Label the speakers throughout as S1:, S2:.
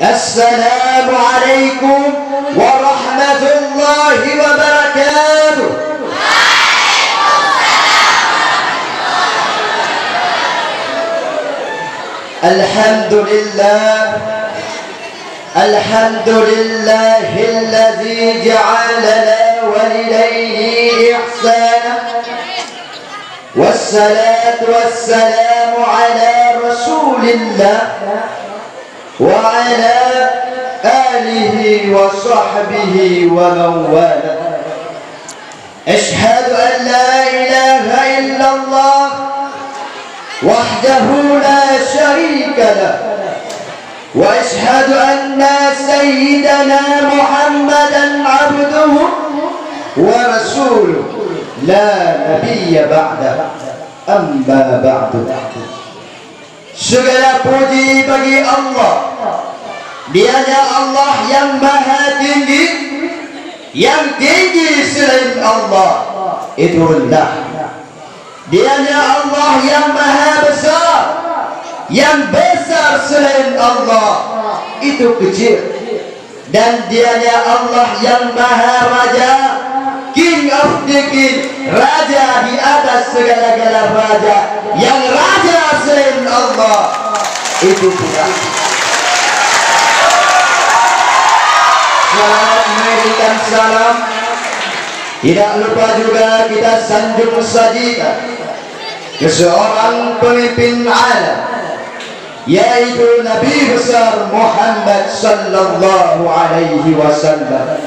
S1: السلام عليكم ورحمة الله وبركاته. الحمد لله الذي جعلنا والديه إحسانا، والصلاة والسلام على رسول الله وعلى آله وصحبه ومن والاه. أشهد أن لا إله إلا الله وحده لا شريك له، وأشهد أن سيدنا محمدا عبده ورسوله لا نبي بعده. أما بعد. Segala puji bagi Allah. Dianya Allah yang maha tinggi, yang tinggi selain Allah itu rendah. Dianya Allah yang maha besar, yang besar selain Allah itu kecil. Dan dianya Allah yang maha raja, King of the King, raja di atas segala-gala raja, yang raja selain Allah itu pula. Salam memberikan salam. Tidak lupa juga kita sanjung sajikan ke seorang pemimpin alam, yaitu Nabi besar Muhammad sallallahu alaihi wasallam,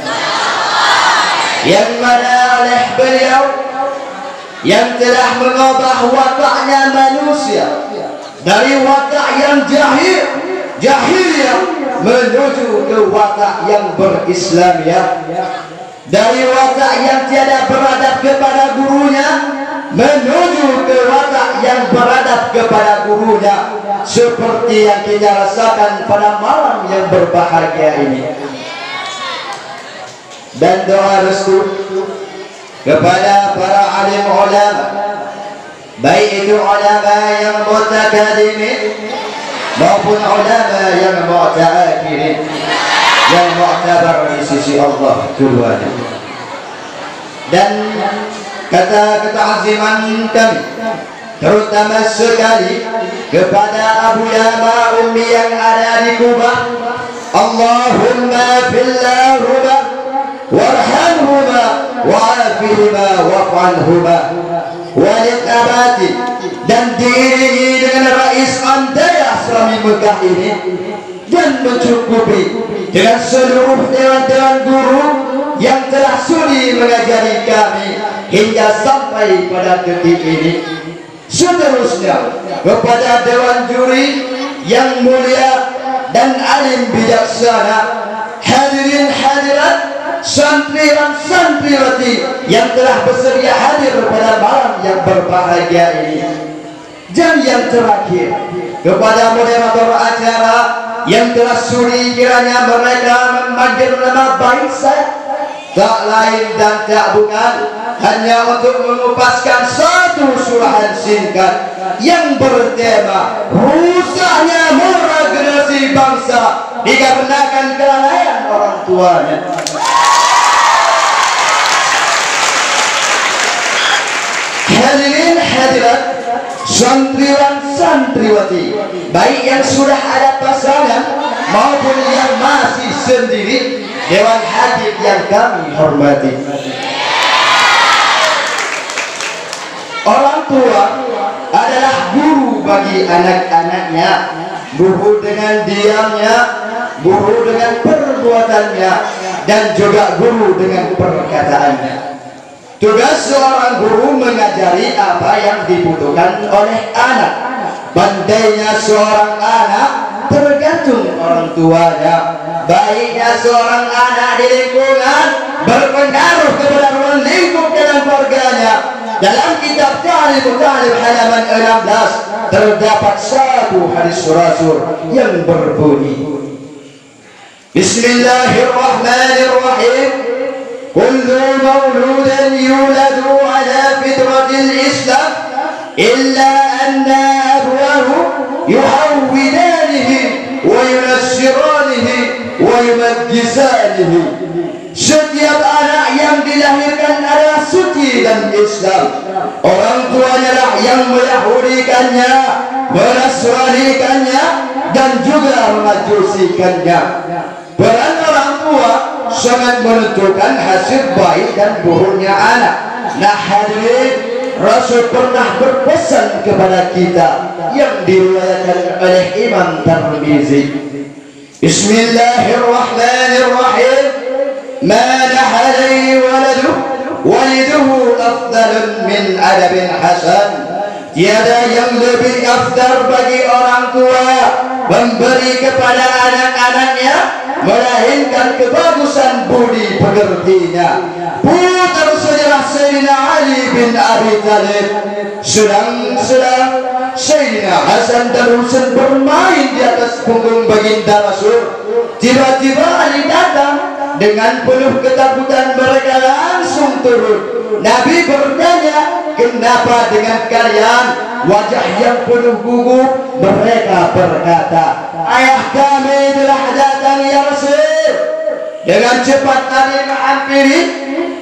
S1: yang mana oleh beliau yang telah mengubah wataknya manusia dari watak yang jahiliyah menuju ke watak yang berislamiyah, dari watak yang tiada beradab kepada gurunya menuju ke watak yang beradab kepada gurunya, seperti yang kita rasakan pada malam yang berbahagia ini. Dan doa restu kepada para alim ulama, baik itu ulama yang mutakadimin maupun ulama yang mu'takirin, yang mu'tabar di sisi Allah keduanya. Dan kata ta'ziman kami terutama sekali kepada Abu Yama Ummi yang ada di Kubah. Allahumma fillahuma warhamhuma wa'afihima wa'fanhuma walid abati. Dan diiringi dengan Rais Andaya Islami Mekah ini, dan mencukupi dengan seluruh dewan-dewan guru yang telah sudi mengajari kami hingga sampai pada detik ini. Seterusnya kepada dewan juri yang mulia dan alim bijaksana, hadirin hadirat, santriwan santriwati yang telah bersedia hadir pada malam yang berbahagia ini. Dan yang terakhir kepada moderator acara yang telah sudi kiranya mereka memanggil nama baik saya, tak lain dan tak bukan hanya untuk mengupaskan satu surahan singkat yang bertema rusaknya moral generasi bangsa dikarenakan kelalaian orang tuanya. Hadirin hadirat, santriwan santriwati, baik yang sudah ada pasangan maupun yang masih sendiri, dewan hadir yang kami hormati. Orang tua adalah guru bagi anak-anaknya, guru dengan diamnya, guru dengan perbuatannya, dan juga guru dengan perkataannya. Tugas seorang guru mengajari apa yang dibutuhkan oleh anak. Pandainya seorang anak tergantung orang tuanya. Baiknya seorang anak di lingkungan berpengaruh kepada ruang lingkup dalam keluarganya. Dalam kitab Ta'lim halaman 16 terdapat satu hadis Rasul yang berbunyi, Bismillahirrahmanirrahim. Kullu mawludan yuladu ala fitratil Islam illa anna abwahu yuhawwidanihi wa yunassiranihi gisanihi. Setiap anak yang dilahirkan adalah suci dan Islam. Orang tuanya lah yang meyahudikannya, menasranikannya, dan juga memajusikannya. Peran orang tua sangat menentukan hasil baik dan buruknya anak. Nah hadirin, Rasul pernah berpesan kepada kita yang diriwayatkan oleh Imam Tirmizi. Bismillahirrahmanirrahim. Ma nahali waliduhu afdalun min adabin hasan. Tiada yang lebih afdal bagi orang tua memberi kepada anak-anaknya melainkan kebagusan budi pekertinya. Putar sejarah Sayyidina Ali bin Abi Thalib, sedang Sayyidina Hasan dan Husain bermain di atas punggung baginda Rasul. Tiba-tiba Ali datang dengan penuh ketakutan, mereka langsung turun. Nabi bertanya, kenapa dengan kalian? Wajah yang penuh gugup. Mereka berkata, ayah kami telah datang ya Rasul. Dengan cepat Nabi menghampiri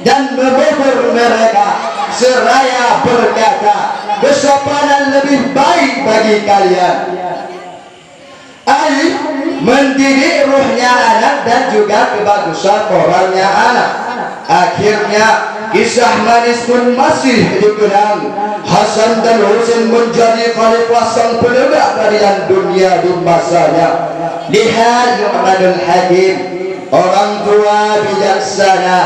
S1: dan memukul mereka seraya berkata, kesopanan lebih baik bagi kalian. Ali mendidik ruhnya anak dan juga kebagusan orangnya anak. Akhirnya kisah manis pun masih dikenang. Hasan dan Husain menjadi khalifah sang penegak keadilan dunia di masanya. Lihat Luqmanul Hakim, orang tua bijaksana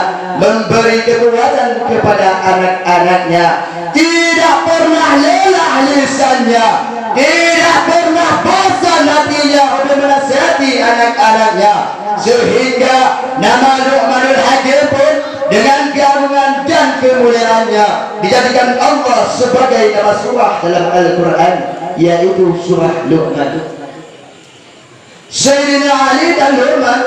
S1: memberi kekuatan kepada anak-anaknya. Tidak pernah lelah lisannya, tidak pernah bosan hatinya untuk menasihati anak-anaknya, sehingga nama Luqmanul Hakim pun dengan keagungan dan kemuliaannya dijadikan Allah sebagai nama surah dalam Al-Quran, yaitu surah Luqman. Sayyidina Ali dan Luqman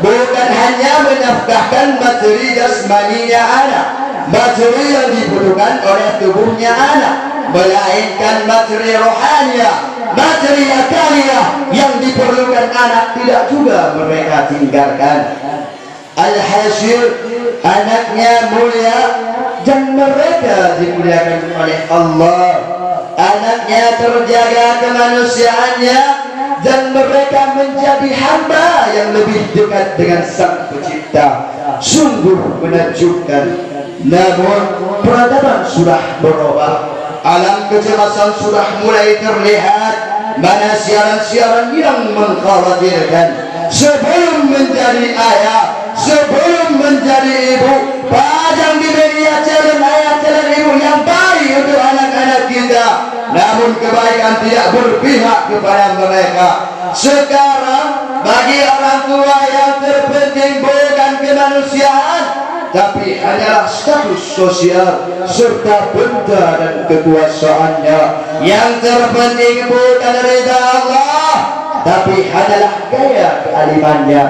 S1: bukan hanya menafkahkan materi jasmaninya anak, materi yang dibutuhkan oleh tubuhnya anak, melainkan materi rohania, materi akaliah yang diperlukan anak tidak juga mereka tinggalkan. Alhasil anaknya mulia dan mereka dimuliakan oleh Allah. Anaknya terjaga kemanusiaannya dan mereka menjadi hamba yang lebih dekat dengan Sang Pencipta. Sungguh menakjubkan. Namun peradaban sudah berubah. Alam kecemasan sudah mulai terlihat. Mana siaran-siaran yang mengkhawatirkan. Sebelum menjadi ayah, sebelum menjadi ibu, padang di media channel ayah channel ibu yang baik untuk anak-anak kita. Namun kebaikan tidak berpihak kepada mereka. Sekarang bagi orang tua yang terpenting bukan kemanusiaan, tapi hanyalah status sosial serta benda dan kekuasaannya. Yang terpenting bukan ridha Allah, tapi adalah gaya kealimannya.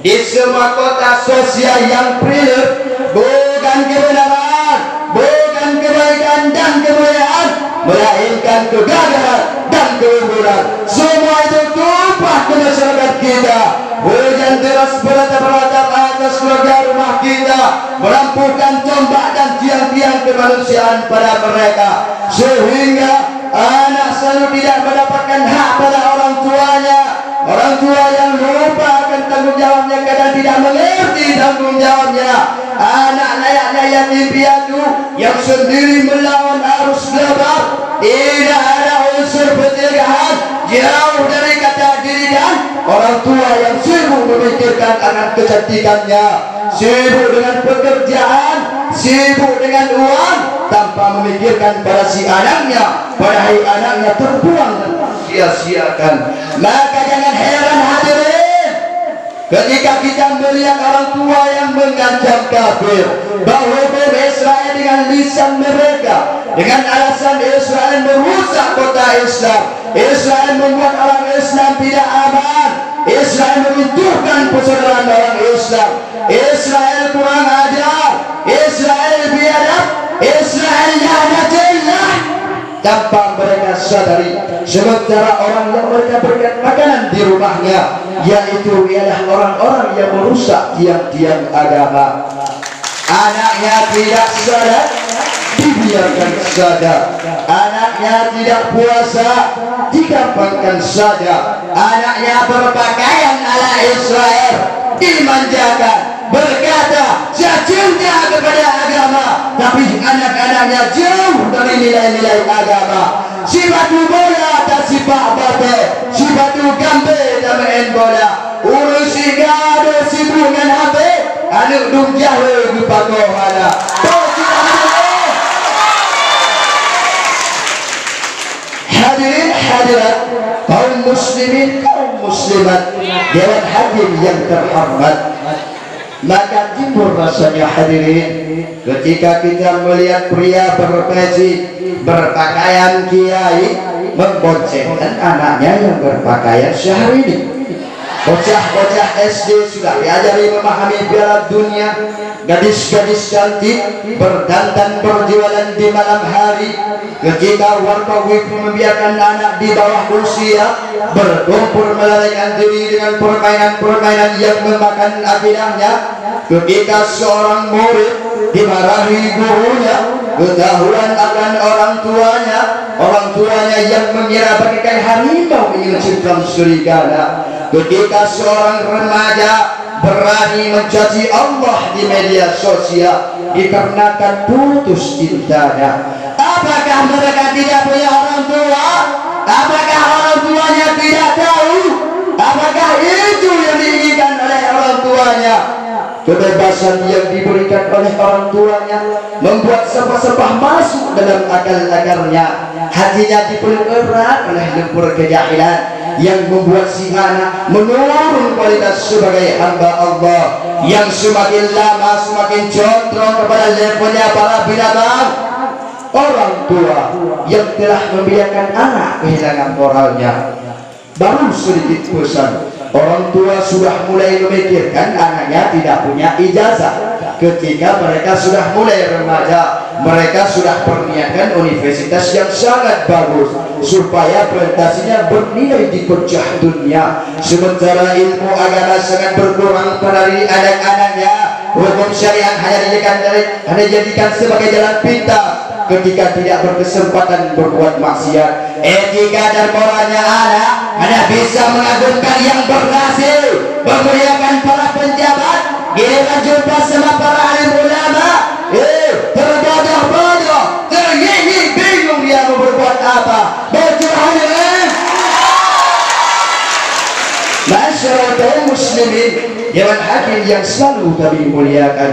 S1: Di semua kota sosial yang prilir, bukan kebenaran, bukan kebaikan dan kemuliaan, melainkan kegagalan dan keunggulan. Semua itu tumpah ke masyarakat kita. Hujan deras beratap-ratap atas keluarga rumah kita, merampuhkan tombak dan tiang-tiang kemanusiaan pada mereka, sehingga anak selalu tidak mendapatkan hak pada orang tuanya. Orang tua yang lupa akan tanggung jawabnya kadang tidak mengerti tanggung jawabnya. Anak layaknya yatim piatu yang sendiri melawan arus gelap. Tidak ada unsur pencegahan, jauh dari kata diri dan orang tua yang sibuk memikirkan akan kecantikannya, sibuk dengan pekerjaan, sibuk dengan uang, tanpa memikirkan pada si anaknya, padahal anaknya terbuang dan sia-siakan. Maka jangan heran hadirin ketika kita melihat orang tua yang mengancam kafir bahwa Israel dengan lisan mereka, dengan alasan Israel merusak kota Islam, Israel membuat orang Islam tidak aman, Israel meruntuhkan persaudaraan orang Islam, Israel kurang ajar, Israel biadab, Israel laknatullah. Tanpa mereka sadari Sementara orang yang mereka berikan makanan di rumahnya, yaitu ialah orang-orang yang merusak tiang-tiang agama. Anaknya tidak salat, dibiarkan saja. Anaknya tidak puasa, digampangkan saja. Anaknya berpakaian ala Israel, dimanjakan, berkata saya cinta kepada agama, tapi anak-anaknya jauh dari nilai-nilai agama. Si batu bola dan si pak bate, si batu gambe dan main bola, urus si gado si bungan HP, anak dung jahe lupa kohana. Hadirin hadirat, kaum muslimin, kaum muslimat, Dewan Hakim yang terhormat, maka timbul rasanya hadirin ketika kita melihat pria berpeci berpakaian kiai memboncengkan anaknya yang berpakaian Syahrini. Bocah-bocah SD sudah diajari memahami piala dunia, gadis-gadis cantik berdandan berjualan di malam hari. Ketika warga wibu membiarkan anak di bawah usia berkumpul melarikan diri dengan permainan-permainan yang memakan akidahnya. Ketika seorang murid dimarahi gurunya, ketahuan akan orang tuanya yang mengira bagaikan harimau ingin menciptakan serigala. Ketika seorang remaja berani mencaci Allah di media sosial dikarenakan putus cintanya, apakah mereka tidak punya orang tua? Apakah orang tuanya tidak tahu? Apakah itu yang diinginkan oleh orang tuanya? Kebebasan yang diberikan oleh orang tuanya membuat sepah-sepah masuk dalam akal-akalnya. Hatinya dipeluk erat oleh lumpur kejahilan yang membuat si anak menurun kualitas sebagai hamba Allah, yang semakin lama semakin condong kepada levelnya para binatang. Orang tua yang telah membiarkan anak kehilangan moralnya. Baru sedikit pesan, orang tua sudah mulai memikirkan anaknya tidak punya ijazah. Ketika mereka sudah mulai remaja, mereka sudah perniakan universitas yang sangat bagus supaya prestasinya bernilai di kancah dunia. Sementara ilmu agama sangat berkurang pada diri anak-anaknya. Hukum syariat hanya dijadikan sebagai jalan pintas ketika tidak berkesempatan berbuat maksiat. Etika dan moralnya anak bisa mengagumkan yang berhasil, memuliakan para penjabat. Giliran jumpa sama para alim ulama, terbodoh-bodoh, tergigit, bingung dia mau berbuat apa. Hadirin masyarakat muslimin, Dewan Hakim yang selalu kami muliakan.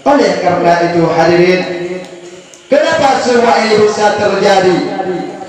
S1: Oleh karena itu hadirin, kenapa semua ini bisa terjadi?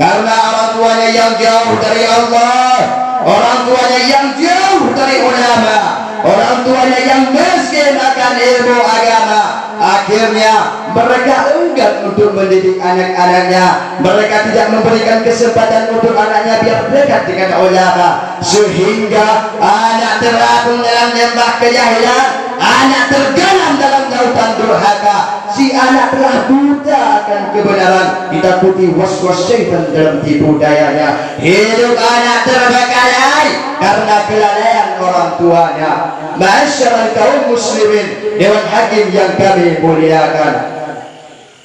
S1: Karena orang tuanya yang jauh dari Allah, orang tuanya yang jauh dari ulama, orang tuanya yang miskin akan ilmu agama. Akhirnya mereka enggan untuk mendidik anak-anaknya. Mereka tidak memberikan kesempatan untuk anaknya biar dekat dengan ulama, sehingga anak terapung dalam lembah kejahilan, anak tergelam dalam lautan durhaka. Si anak telah buta akan kebenaran, ditakuti was-was syaitan dalam tipu dayanya. Hidup anak terbengkalai karena kelalaian orang tuanya. Masyarakat kaum muslimin, Dewan Hakim yang kami muliakan.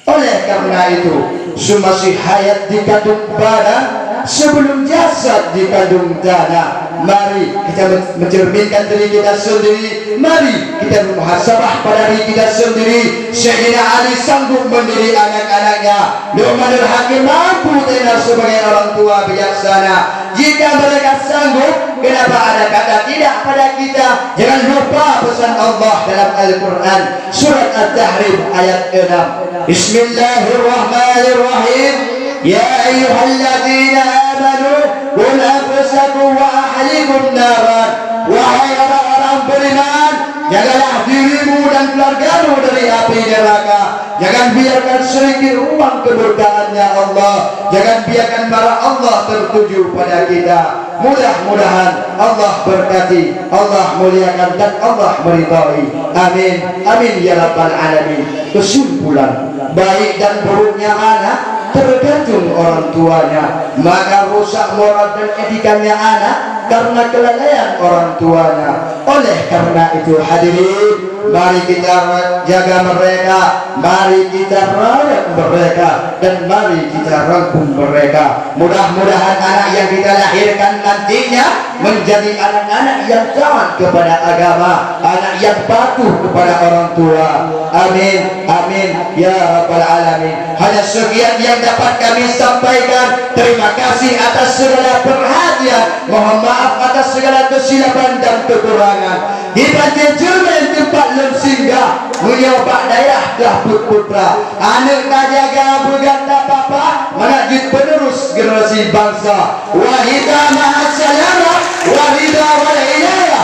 S1: Oleh karena itu, semasih hayat dikandung badan, sebelum jasad dikandung tanah. Mari kita mencerminkan diri kita sendiri. Mari kita muhasabah pada diri kita sendiri. Sayyidina Ali sanggup mendidik anak-anaknya. Luqmanul Hakim mampu tenar sebagai orang tua bijaksana. Jika mereka sanggup, kenapa ada kata tidak pada kita? Jangan lupa pesan Allah dalam Al-Quran surat At-Tahrim ayat 6. Bismillahirrahmanirrahim. Ya ayyuhalladzina amanu qul anfusakum wa ahlikum naran. Wahai orang-orang beriman, jagalah dirimu dan keluargamu dari api neraka. Jangan biarkan sedikit ruang keberkahannya Allah. Jangan biarkan marah Allah tertuju pada kita. Mudah-mudahan Allah berkati, Allah muliakan dan Allah meridai. Amin, amin ya rabbal alamin. Kesimpulan, baik dan buruknya anak tergantung orang tuanya. Maka rusak moral dan etikanya anak karena kelalaian orang tuanya. Oleh karena itu hadirin, mari kita jaga mereka, mari kita rawat mereka, dan mari kita rangkum mereka. Mudah-mudahan anak yang kita lahirkan nantinya menjadi anak-anak yang taat kepada agama, anak yang patuh kepada orang tua. Amin, amin ya rabbal alamin. Hanya sekian yang dapat kami sampaikan. Terima kasih atas segala perhatian, mohon maaf atas segala kesilapan dan kekurangan. Di Banjar Cermin tempat lem singgah, beliau Pak Dayah Dahput Putra, anak tajaga berganda papa, menajud penerus generasi bangsa. Wahida ma'as salamah, wahida wal hidayah,